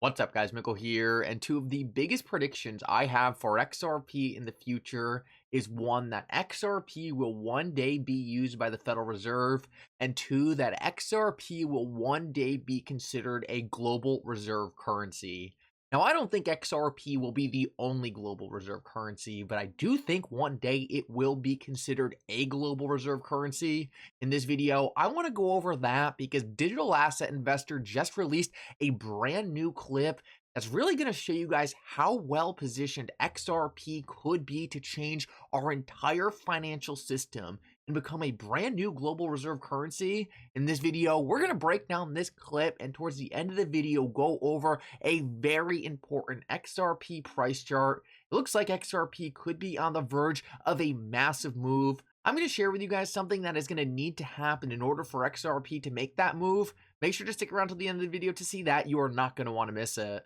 What's up, guys? Mickle here, and two of the biggest predictions I have for XRP in the future is one, that XRP will one day be used by the Federal Reserve, and two, that XRP will one day be considered a global reserve currency. Now, I don't think XRP will be the only global reserve currency, but I do think one day it will be considered a global reserve currency. In this video, I want to go over that because Digital Asset Investor just released a brand new clip that's really going to show you guys how well positioned XRP could be to change our entire financial system and become a brand new global reserve currency. In this video, we're going to break down this clip, and towards the end of the video, go over a very important XRP price chart. It looks like XRP could be on the verge of a massive move. I'm going to share with you guys something that is going to need to happen in order for XRP to make that move. Make sure to stick around till the end of the video to see that. You are not going to want to miss it.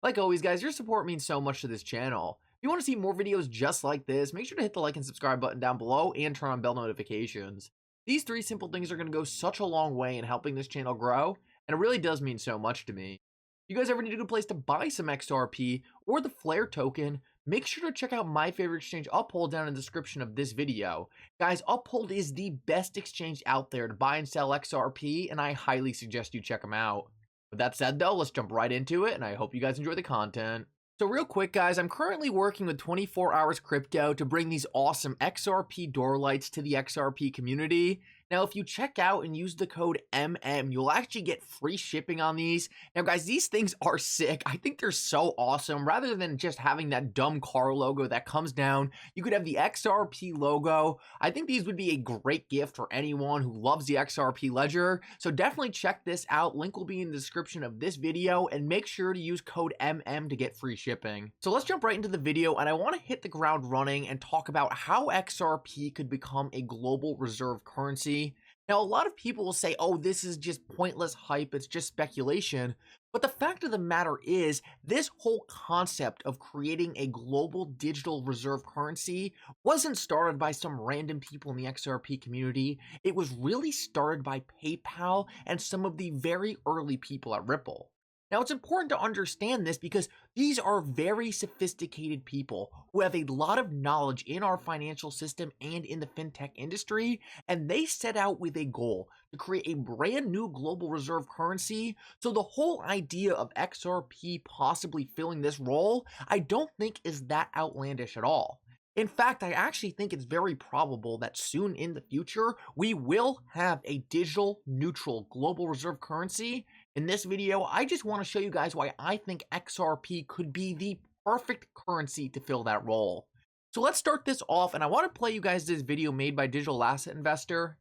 Like always, guys, your support means so much to this channel. If you want to see more videos just like this, make sure to hit the like and subscribe button down below and turn on bell notifications. These three simple things are going to go such a long way in helping this channel grow, and it really does mean so much to me. If you guys ever need a good place to buy some XRP or the Flare token, make sure to check out my favorite exchange, Uphold, down in the description of this video. Guys, Uphold is the best exchange out there to buy and sell XRP, and I highly suggest you check them out. With that said, though, let's jump right into it, and I hope you guys enjoy the content. So real quick, guys, I'm currently working with 24 Hours Crypto to bring these awesome XRP door lights to the XRP community. Now, if you check out and use the code MM, you'll actually get free shipping on these. Now, guys, these things are sick. I think they're so awesome. Rather than just having that dumb car logo that comes down, you could have the XRP logo. I think these would be a great gift for anyone who loves the XRP ledger. So definitely check this out. Link will be in the description of this video, and make sure to use code MM to get free shipping. So let's jump right into the video, and I want to hit the ground running and talk about how XRP could become a global reserve currency. Now, a lot of people will say, oh, this is just pointless hype, it's just speculation. But the fact of the matter is, this whole concept of creating a global digital reserve currency wasn't started by some random people in the XRP community. It was really started by PayPal and some of the very early people at Ripple. Now, it's important to understand this because these are very sophisticated people who have a lot of knowledge in our financial system and in the fintech industry, and they set out with a goal to create a brand new global reserve currency. So the whole idea of XRP possibly filling this role, I don't think is that outlandish at all. In fact, I actually think it's very probable that soon in the future, we will have a digital neutral global reserve currency. In this video, I just want to show you guys why I think XRP could be the perfect currency to fill that role. So let's start this off, and I want to play you guys this video made by Digital Asset Investor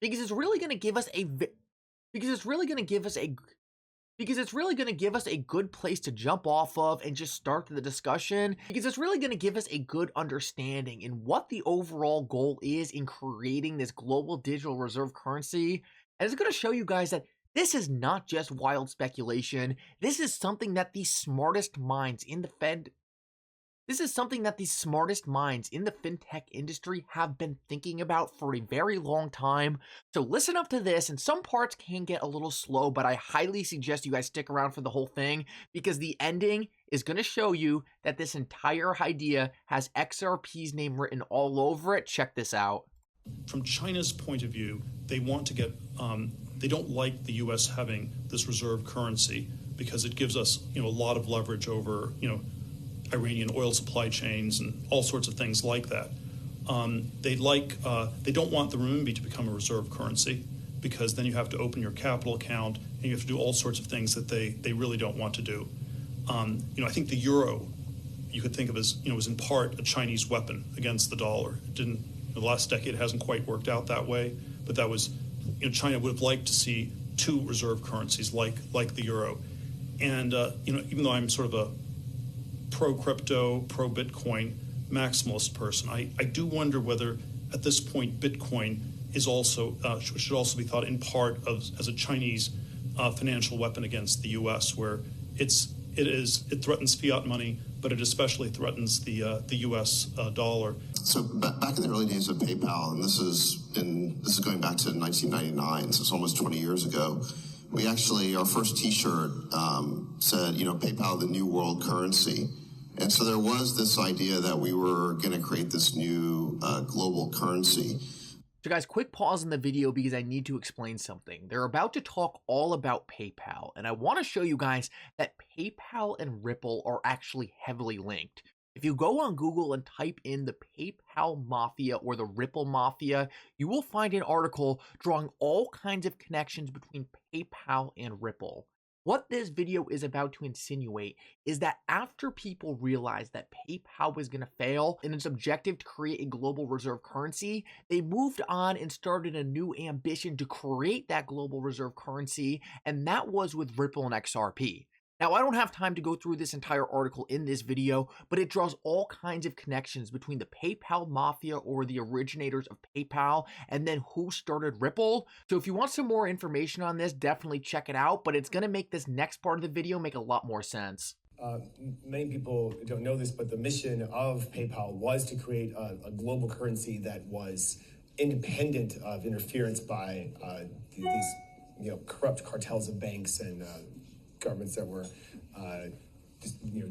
because it's really going to give us a good place to jump off of and just start the discussion, because it's really going to give us a good understanding in what the overall goal is in creating this global digital reserve currency. And it's going to show you guys that this is not just wild speculation. This is something that the smartest minds in the fintech industry have been thinking about for a very long time. So listen up to this, and some parts can get a little slow, but I highly suggest you guys stick around for the whole thing because the ending is going to show you that this entire idea has XRP's name written all over it. Check this out. From China's point of view, they want to get, they don't like the U.S. having this reserve currency because it gives us, a lot of leverage over, Iranian oil supply chains and all sorts of things like that. They don't want the renminbi to become a reserve currency because then you have to open your capital account and you have to do all sorts of things that they really don't want to do. I think the euro, you could think of as, was in part a Chinese weapon against the dollar. It didn't, the last decade it hasn't quite worked out that way, but that was, China would have liked to see two reserve currencies like the euro. And, even though I'm sort of a pro-crypto, pro-Bitcoin maximalist person, I do wonder whether at this point Bitcoin is also should also be thought in part as a Chinese financial weapon against the U.S., where it threatens fiat money, but it especially threatens the U.S. dollar. So back in the early days of PayPal, and this is going back to 1999, so it's almost 20 years ago. we actually, our first T-shirt said, PayPal, the new world currency. And so there was this idea that we were going to create this new global currency. So guys, quick pause in the video because I need to explain something. They're about to talk all about PayPal, and I want to show you guys that PayPal and Ripple are actually heavily linked. If you go on Google and type in the PayPal Mafia or the Ripple Mafia, you will find an article drawing all kinds of connections between PayPal and Ripple. What this video is about to insinuate is that after people realized that PayPal was going to fail in its objective to create a global reserve currency, they moved on and started a new ambition to create that global reserve currency, and that was with Ripple and XRP. Now, I don't have time to go through this entire article in this video, but it draws all kinds of connections between the PayPal Mafia or the originators of PayPal and then who started Ripple. So if you want some more information on this, definitely check it out, but it's going to make this next part of the video make a lot more sense. Many people don't know this, but the mission of PayPal was to create a global currency that was independent of interference by these corrupt cartels of banks and governments that were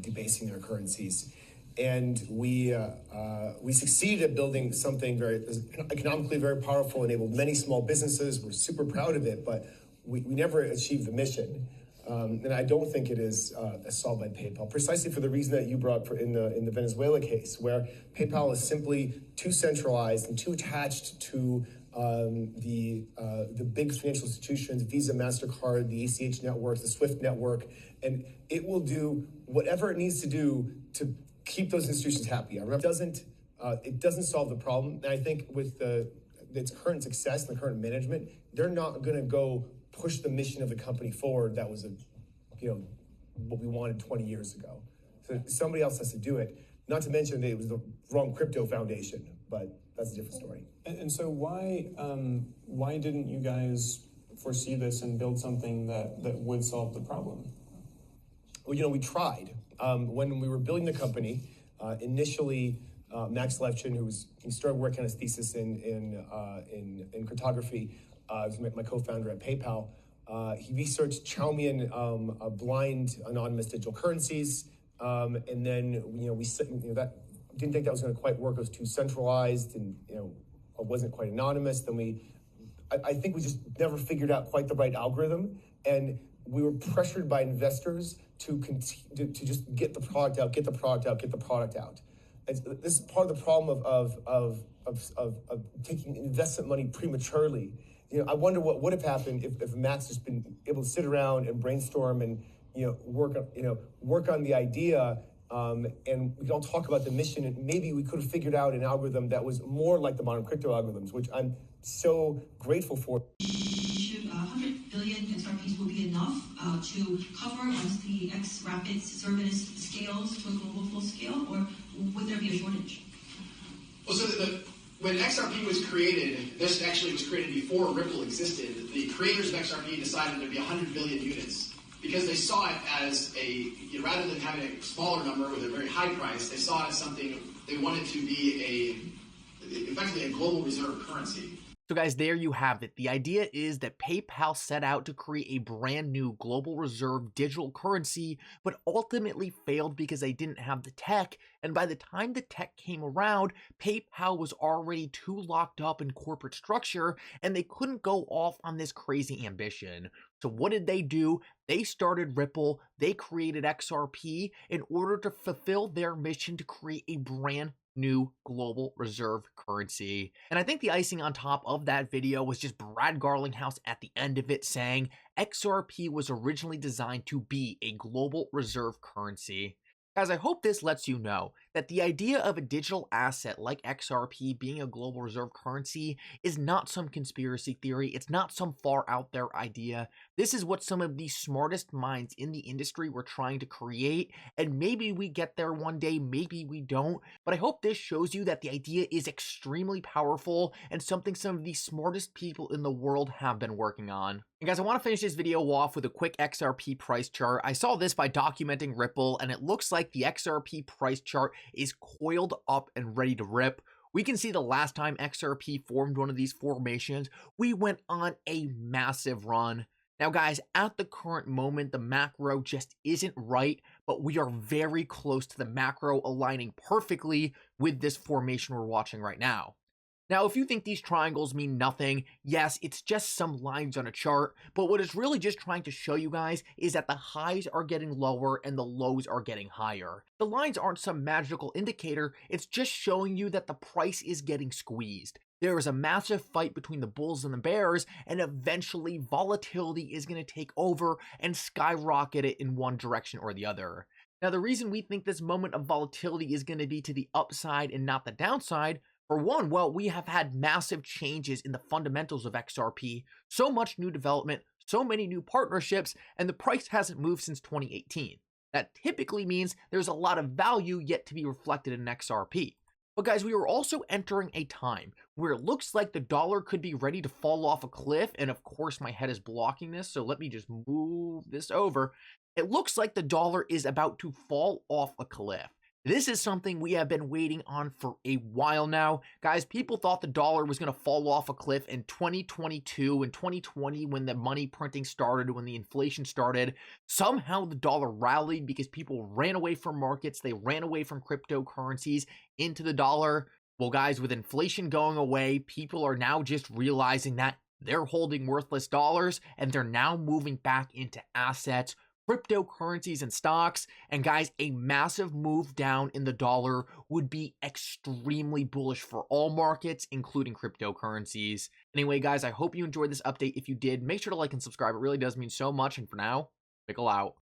debasing their currencies. And we succeeded at building something very economically very powerful, enabled many small businesses. We're super proud of it, but we never achieved the mission. And I don't think it is solved by PayPal, precisely for the reason that you brought in the Venezuela case, where PayPal is simply too centralized and too attached to the big financial institutions, Visa, MasterCard, the ACH networks, the SWIFT network, and it will do whatever it needs to do to keep those institutions happy. It doesn't solve the problem. And I think with its current success and the current management, they're not going to go push the mission of the company forward. That was what we wanted 20 years ago. So somebody else has to do it. Not to mention that it was the wrong crypto foundation, but that's a different story. And so why didn't you guys foresee this and build something that would solve the problem? Well, we tried. When we were building the company, initially, Max Levchin, he started working on his thesis in cryptography, was my co-founder at PayPal. He researched Chaumian blind anonymous digital currencies, and then we that didn't think that was going to quite work. It was too centralized, and it wasn't quite anonymous. Then I think we just never figured out quite the right algorithm, and we were pressured by investors to just get the product out. And this is part of the problem of taking investment money prematurely. I wonder what would have happened if Max has been able to sit around and brainstorm and work on the idea, and we can all talk about the mission, and maybe we could have figured out an algorithm that was more like the modern crypto algorithms, which I'm so grateful for. Should 100 billion XRPs will be enough to cover once the XRapid service scales to a global full scale, or would there be a shortage? Well, so when XRP was created, this actually was created before Ripple existed. The creators of XRP decided there'd be 100 billion units because they saw it as rather than having a smaller number with a very high price, they saw it as something they wanted to be effectively a global reserve currency. So guys, there you have it. The idea is that PayPal set out to create a brand new global reserve digital currency, but ultimately failed because they didn't have the tech. And by the time the tech came around, PayPal was already too locked up in corporate structure, and they couldn't go off on this crazy ambition. So what did they do? They started Ripple. They created XRP in order to fulfill their mission to create a brand new global reserve currency. And I think the icing on top of that video was just Brad Garlinghouse at the end of it saying XRP was originally designed to be a global reserve currency. Guys, I hope this lets you know that the idea of a digital asset like XRP being a global reserve currency is not some conspiracy theory. It's not some far out there idea. This is what some of the smartest minds in the industry were trying to create, and maybe we get there one day, maybe we don't, but I hope this shows you that the idea is extremely powerful and something some of the smartest people in the world have been working on. And guys, I want to finish this video off with a quick XRP price chart. I saw this by documenting Ripple, and it looks like the XRP price chart is coiled up and ready to rip. We can see the last time XRP formed one of these formations, we went on a massive run. Now, guys, at the current moment, the macro just isn't right, but we are very close to the macro aligning perfectly with this formation we're watching right now. Now, if you think these triangles mean nothing, yes, it's just some lines on a chart, but what it's really just trying to show you guys is that the highs are getting lower and the lows are getting higher. The lines aren't some magical indicator, it's just showing you that the price is getting squeezed. There is a massive fight between the bulls and the bears, and eventually volatility is going to take over and skyrocket it in one direction or the other. Now, the reason we think this moment of volatility is going to be to the upside and not the downside, for one, well, we have had massive changes in the fundamentals of XRP, so much new development, so many new partnerships, and the price hasn't moved since 2018. That typically means there's a lot of value yet to be reflected in XRP. But guys, we are also entering a time where it looks like the dollar could be ready to fall off a cliff, and of course my head is blocking this, so let me just move this over. It looks like the dollar is about to fall off a cliff. This is something we have been waiting on for a while now. Guys, people thought the dollar was going to fall off a cliff in 2022 and 2020 when the money printing started, when the inflation started. Somehow the dollar rallied because people ran away from markets. They ran away from cryptocurrencies into the dollar. Well, guys, with inflation going away, people are now just realizing that they're holding worthless dollars and they're now moving back into assets, cryptocurrencies and stocks. And guys, a massive move down in the dollar would be extremely bullish for all markets, including cryptocurrencies. Anyway, guys, I hope you enjoyed this update. If you did, make sure to like and subscribe. It really does mean so much. And for now, Mickle out.